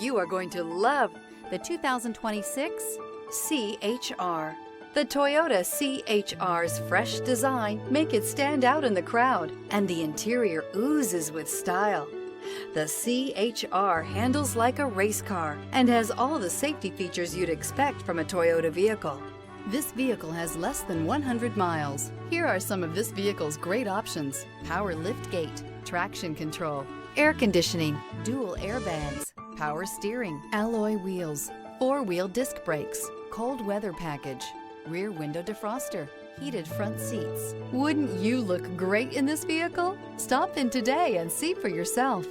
You are going to love the 2026 CHR. The Toyota CHR's fresh design make it stand out in the crowd, and the interior oozes with style. The CHR handles like a race car and has all the safety features you'd expect from a Toyota vehicle. This vehicle has less than 100 miles. Here are some of this vehicle's great options: power liftgate, traction control, air conditioning, dual airbags, power steering, alloy wheels, four-wheel disc brakes, cold weather package, rear window defroster, heated front seats. Wouldn't you look great in this vehicle? Stop in today and see for yourself.